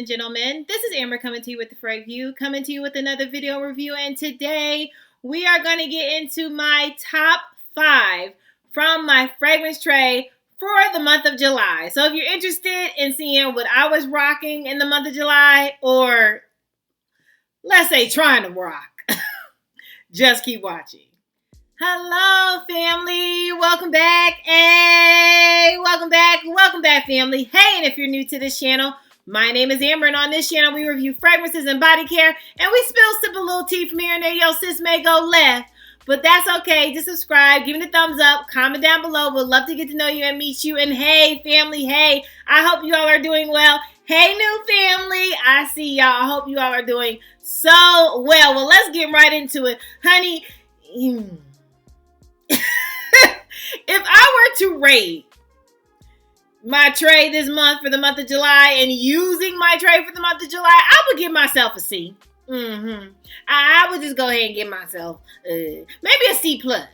and gentlemen. This is Amber coming to you with the Frag View, coming to you with another video review. And today we are going to get into my top 5 from my fragrance tray for the month of July. So if you're interested in seeing what I was rocking in the month of July, or let's say trying to rock, just keep watching. Hello, family. Welcome back. Hey, welcome back, family. Hey, and if you're new to this channel, my name is Amber, and on this channel, we review fragrances and body care, and we spill, sip a little tea from here and there. Yo, sis may go left, but that's okay. Just subscribe, give me the thumbs up, comment down below. Would love to get to know you and meet you. And hey, family, hey, I hope you all are doing well. Hey, new family, I see y'all. I hope you all are doing so well. Well, let's get right into it. Honey, if I were to rate my tray this month for the month of July and using my tray for the month of July, I would give myself a C. I would just go ahead and give myself maybe a C plus.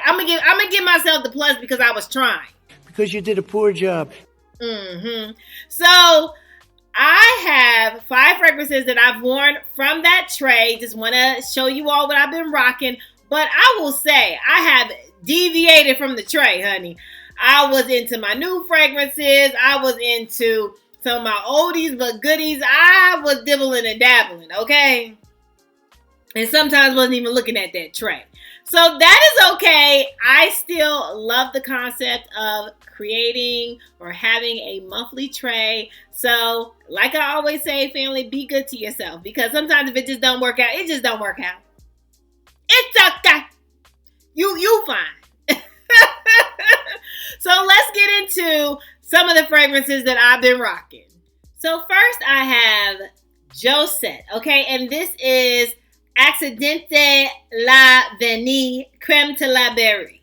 I'm gonna give myself the plus because I was trying. Because you did a poor job. So I have 5 fragrances that I've worn from that tray. Just want to show you all what I've been rocking. But I will say, I have deviated from the tray, honey. I was into my new fragrances. I was into some of my oldies but goodies. I was dibbling and dabbling, okay? And sometimes wasn't even looking at that tray. So that is okay. I still love the concept of creating or having a monthly tray. So, like I always say, family, be good to yourself. Because sometimes if it just don't work out, it just don't work out. It's okay. You fine. So let's get into some of the fragrances that I've been rocking. So first I have Jousset, okay? And this is Accidente la Vanille Creme to la Berry.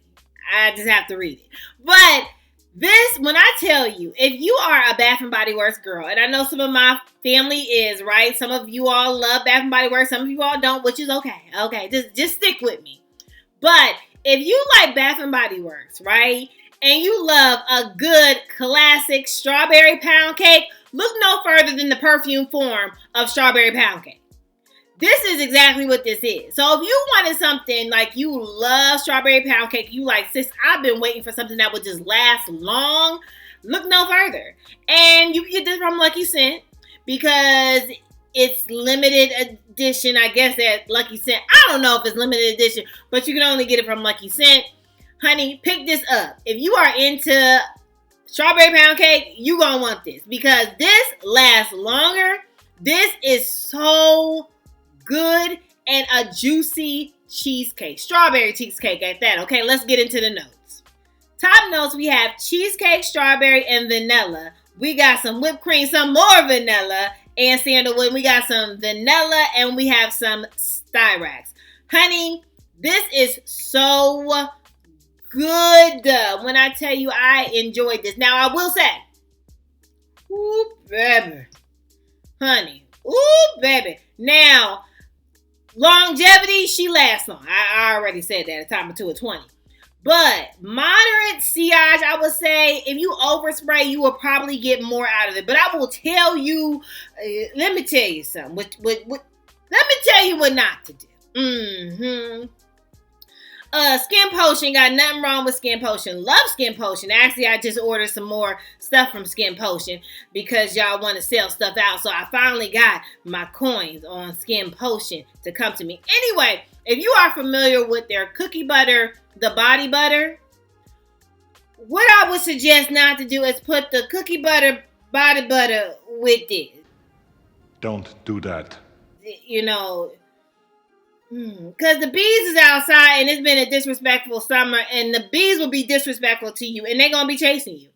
I just have to read it. But this, when I tell you, if you are a Bath & Body Works girl, and I know some of my family is, right? Some of you all love Bath & Body Works. Some of you all don't, which is okay. Okay, just stick with me. But if you like Bath & Body Works, right? And you love a good classic strawberry pound cake, look no further than the perfume form of strawberry pound cake. This is exactly what this is. So if you wanted something like you love strawberry pound cake, you like, sis, I've been waiting for something that would just last long, look no further. And you can get this from Lucky Scent because it's limited edition, I guess, at Lucky Scent. I don't know if it's limited edition, but you can only get it from Lucky Scent. Honey, pick this up. If you are into strawberry pound cake, you gonna want this because this lasts longer. This is so good, and a juicy cheesecake. Strawberry cheesecake at that. Okay, let's get into the notes. Top notes, we have cheesecake, strawberry, and vanilla. We got some whipped cream, some more vanilla, and sandalwood. We got some vanilla, and we have some styrax. Honey, this is so good. When I tell you I enjoyed this. Now, I will say, ooh, baby. Honey, ooh, baby. Now, longevity, she lasts long. I already said that at a time of 2 or 20. But moderate sillage, I would say, if you overspray, you will probably get more out of it. But I will tell you, let me tell you something. Let me tell you what not to do. Skin Potion, got nothing wrong with Skin Potion. Love Skin Potion. Actually, I just ordered some more stuff from Skin Potion because y'all want to sell stuff out. So I finally got my coins on Skin Potion to come to me. Anyway, if you are familiar with their cookie butter, the body butter, what I would suggest not to do is put the cookie butter, body butter with it. Don't do that. You know, because the bees is outside and it's been a disrespectful summer, and the bees will be disrespectful to you and they're going to be chasing you.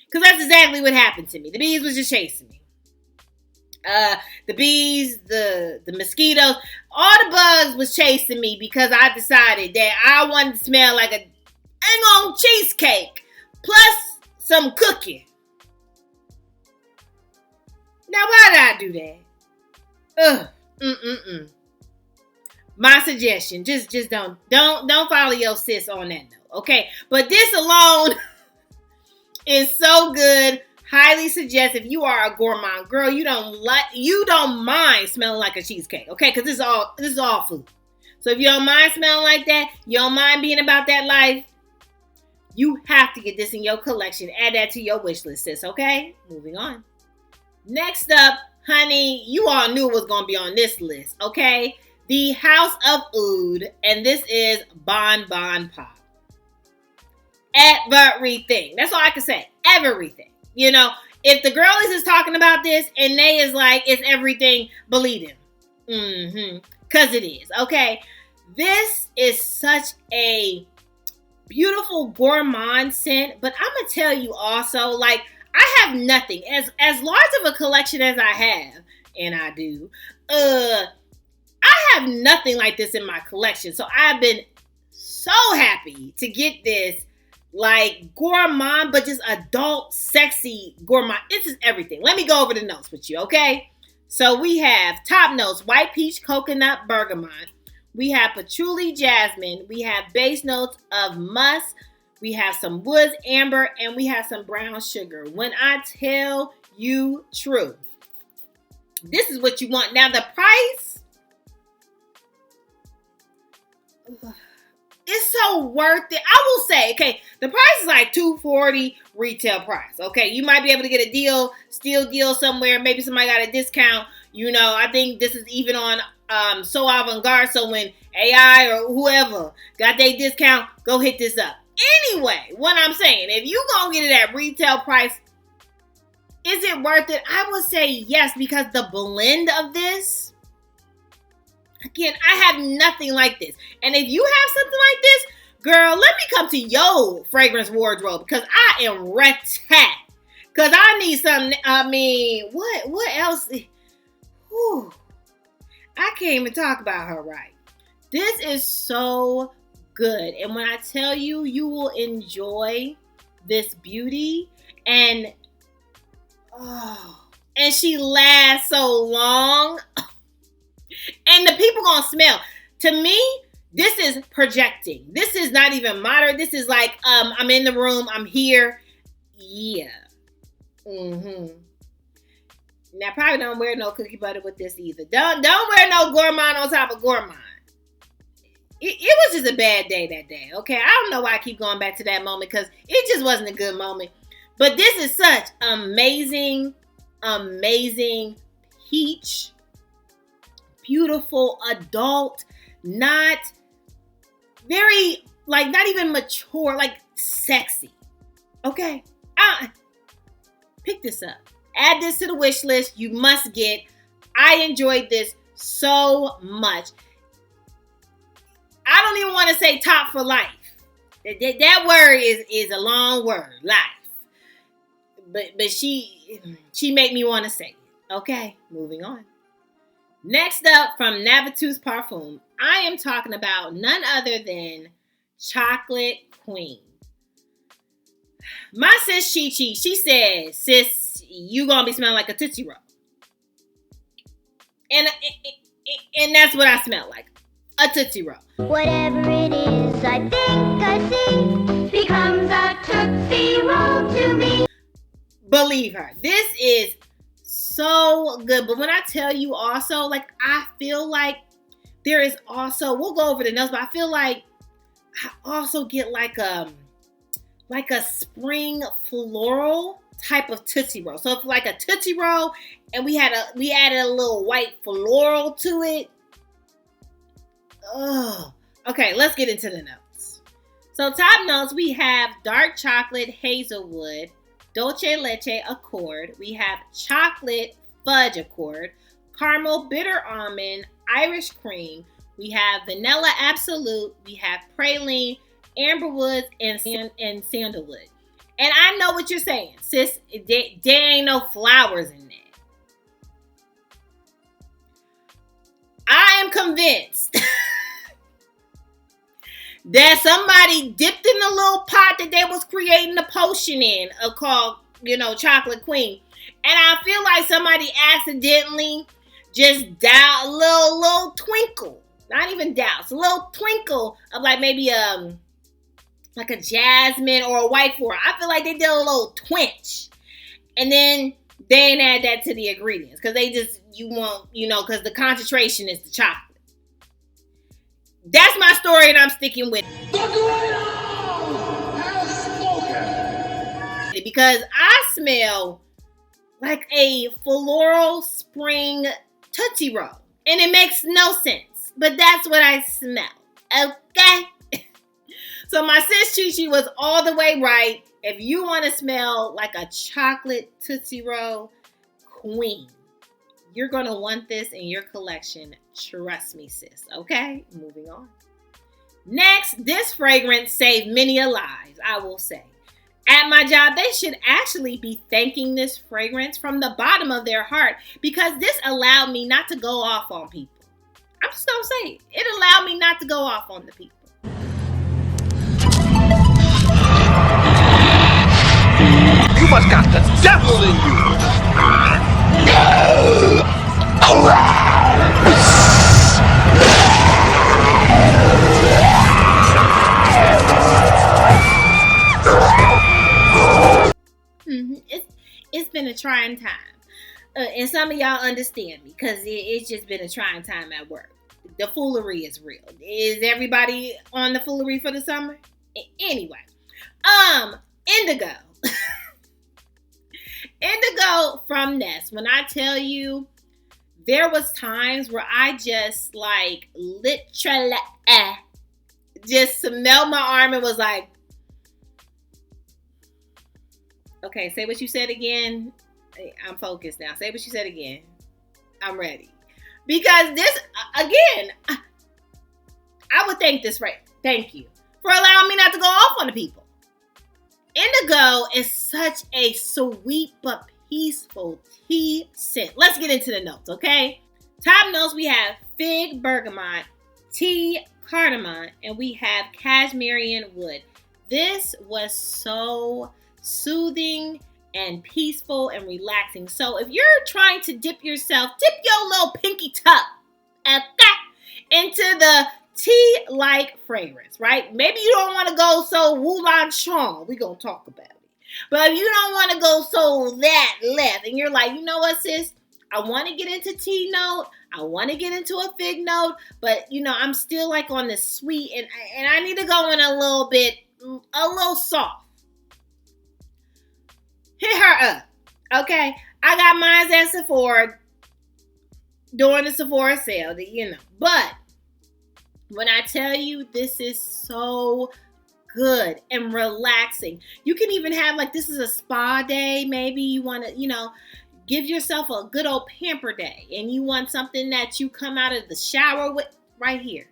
Because that's exactly what happened to me. The bees was just chasing me. The bees, the mosquitoes, all the bugs was chasing me because I decided that I wanted to smell like a dang on cheesecake plus some cookie. Now, why did I do that? My suggestion, just don't follow your sis on that note, okay? But this alone is so good. Highly suggest if you are a gourmand girl, you don't mind smelling like a cheesecake, okay? Because this is all food. So if you don't mind smelling like that, you don't mind being about that life, you have to get this in your collection. Add that to your wish list, sis, okay? Moving on. Next up, honey, you all knew it was going to be on this list, okay? The House of Oud, and this is BonBon Pop. Everything. That's all I can say. Everything. You know, if the girlies is talking about this and they is like, it's everything, believe him. Because it is, okay? This is such a beautiful gourmand scent, but I'm going to tell you also, like, I have nothing. As large of a collection as I have, and I do, I have nothing like this in my collection. So I've been so happy to get this, like, gourmand, but just adult, sexy gourmand. This is everything. Let me go over the notes with you, okay? So we have top notes, white peach, coconut, bergamot. We have patchouli, jasmine. We have base notes of musk. We have some woods, amber, and we have some brown sugar. When I tell you true, this is what you want. Now the price, it's so worth it. I will say, okay, the price is like $240 retail price. Okay, you might be able to get a steal deal somewhere. Maybe somebody got a discount. You know, I think this is even on So Avant-Garde. So when AI or whoever got their discount, go hit this up. Anyway, what I'm saying, if you gonna get it at retail price, is it worth it? I would say yes, because the blend of this, again, I have nothing like this. And if you have something like this, girl, let me come to your fragrance wardrobe, because I am wrecked. Because I need something. I mean, what else? Whew. I can't even talk about her right. This is so good. And when I tell you, you will enjoy this beauty. And she lasts so long. And the people gonna smell. To me, this is projecting. This is not even modern. This is like, I'm in the room, I'm here. Yeah. Now, probably don't wear no cookie butter with this either. Don't wear no gourmand on top of gourmand. It was just a bad day that day, okay? I don't know why I keep going back to that moment, because it just wasn't a good moment. But this is such amazing, amazing peach. Beautiful, adult, not very, like, not even mature, like sexy. Okay? Pick this up. Add this to the wish list. You must get. I enjoyed this so much. I don't even want to say top for life. That word is a long word, life. But she made me want to say it. Okay, moving on. Next up, from Navitus Parfum, I am talking about none other than Chocolate Queen. My sis Chi-Chi, she said, sis, you gonna be smelling like a Tootsie Roll. And that's what I smell like. A Tootsie Roll. Whatever it is, I think I see becomes a Tootsie Roll to me. Believe her. This is so good. But when I tell you also, like, I feel like there is also, we'll go over the notes, but I feel like I also get like a spring floral type of Tootsie Roll. So it's like a Tootsie Roll, and we added a little white floral to it. Oh, okay, let's get into the notes. So top notes, we have dark chocolate hazelwood, dolce leche accord. We have chocolate fudge accord, caramel bitter almond, Irish cream. We have vanilla absolute. We have praline, amberwoods, and sandalwood. And I know what you're saying, sis. There ain't no flowers in there. I am convinced that somebody dipped in the little pot that they was creating a potion in, called, Chocolate Queen. And I feel like somebody accidentally just dialed a little twinkle. Not even douse. A little twinkle of like maybe like a jasmine or a white floral. I feel like they did a little twinge. And then they didn't add that to the ingredients. Because they just, because the concentration is the chocolate. That's my story and I'm sticking with it. Because I smell like a floral spring Tootsie Roll. And it makes no sense. But that's what I smell. Okay? So my sis Chi was all the way right. If you want to smell like a chocolate Tootsie Roll queen, you're going to want this in your collection. Trust me, sis. Okay? Moving on. Next, this fragrance saved many a lives, I will say. At my job, they should actually be thanking this fragrance from the bottom of their heart because this allowed me not to go off on people. I'm just going to say it. It allowed me not to go off on the people. You must got the devil in It's been a trying time. And some of y'all understand me because it's just been a trying time at work. The foolery is real. Is everybody on the foolery for the summer? Anyway, Indigo. Indigo from Nest. When I tell you, there was times where I just like literally just smelled my arm and was like, okay, say what you said again. I'm focused now. Say what you said again. I'm ready. Because this, again, I would thank this right. Thank you for allowing me not to go off on the people. Indigo is such a sweet but peaceful tea scent. Let's get into the notes, okay? Top notes, we have fig bergamot, tea cardamom, and we have cashmere wood. This was so soothing and peaceful and relaxing. So if you're trying to dip your little pinky toe, into the tea-like fragrance, right? Maybe you don't want to go so Wulan Chong. We're going to talk about it. But if you don't want to go so that left, and you're like, you know what, sis? I want to get into tea note. I want to get into a fig note. But, I'm still like on the sweet. And I need to go in a little soft. Hit her up. Okay? I got mine at Sephora during the Sephora sale. But when I tell you this is so good and relaxing. You can even have this is a spa day. Maybe you want to, give yourself a good old pamper day and you want something that you come out of the shower with right here.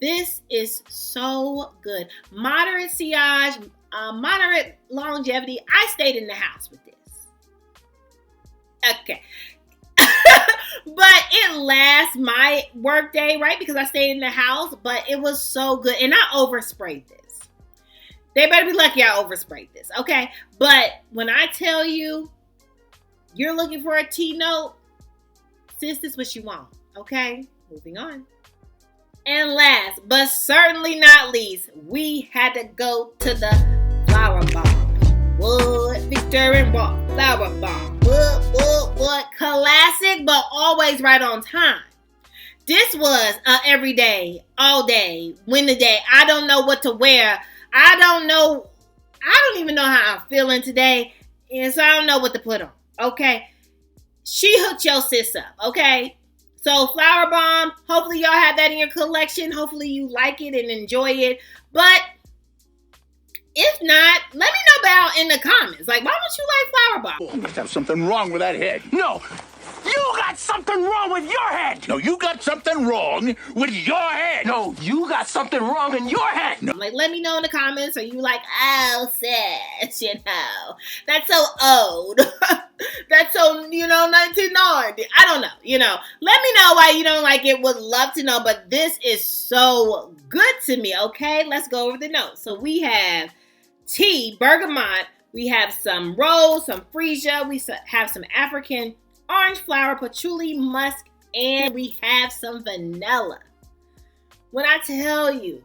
This is so good. Moderate sillage, moderate longevity. I stayed in the house with this. Okay. But it lasts my work day, right? Because I stayed in the house, but it was so good. And I oversprayed this. They better be lucky I oversprayed this, okay? But when I tell you, you're looking for a tea note, sis, this is what you want, okay? Moving on. And last, but certainly not least, we had to go to the Flowerbomb. What? Viktor and Rolf. Flowerbomb. What? Classic, but always right on time. This was every day, all day, win the day. I don't know what to wear. I don't even know how I'm feeling today. And so I don't know what to put on. Okay? She hooked your sis up. Okay? So Flowerbomb, hopefully y'all have that in your collection. Hopefully you like it and enjoy it. But if not, let me know about in the comments. Why don't you like Flowerbomb? You must have something wrong with that head. No, you got something wrong with your head. No, you got something wrong with your head. No, you got something wrong in your head. No. Let me know in the comments. Are you oh, sis, that's so old. That's so, 1990. I don't know, Let me know why you don't like it. Would love to know. But this is so good to me, okay? Let's go over the notes. So we have tea, bergamot. We have some rose, some freesia. We have some African orange flower, patchouli, musk, and we have some vanilla. When I tell you,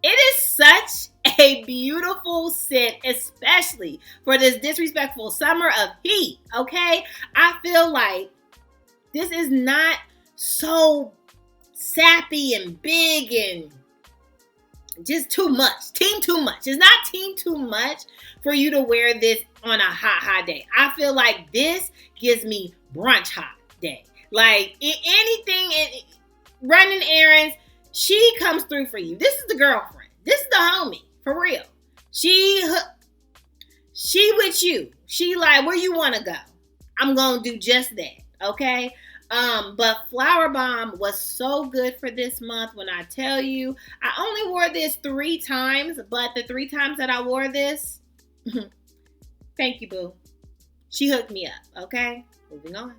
it is such a beautiful scent, especially for this disrespectful summer of heat, okay? I feel like this is not so sappy and big and just too much. Team too much. It's not team too much for you to wear this on a hot day. I feel like this gives me brunch hot day. Like anything, running errands, she comes through for you. This is the girlfriend. This is the homie, for real. She with you. She like, where you want to go? I'm going to do just that, okay? But Flowerbomb was so good for this month. When I tell you, I only wore this 3 times, but the 3 times that I wore this, thank you, boo. She hooked me up, okay? Moving on.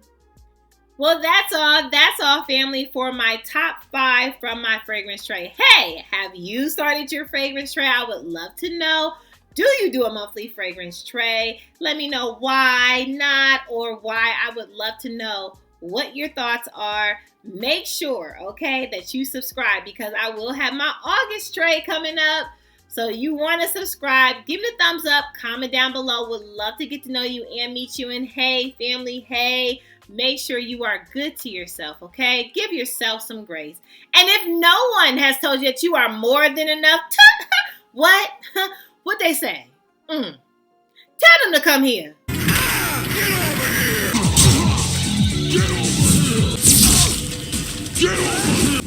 Well, that's all. That's all, family, for my top 5 from my fragrance tray. Hey, have you started your fragrance tray? I would love to know. Do you do a monthly fragrance tray? Let me know why not, or why. I would love to know what your thoughts are. Make sure, okay, that you subscribe, because I will have my August tray coming up. So you want to subscribe, give it a thumbs up, comment down below. Would love to get to know you and meet you. And hey, family, hey, make sure you are good to yourself, okay? Give yourself some grace. And if no one has told you that you are more than enough, what? What they say? Tell them to come here. Get over here! Get over here!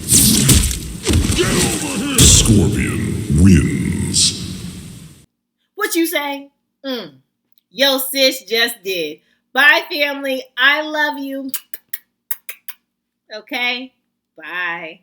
Get over here! Scorpion wins. What you say? Yo, sis just did. Bye, family. I love you. Okay? Bye.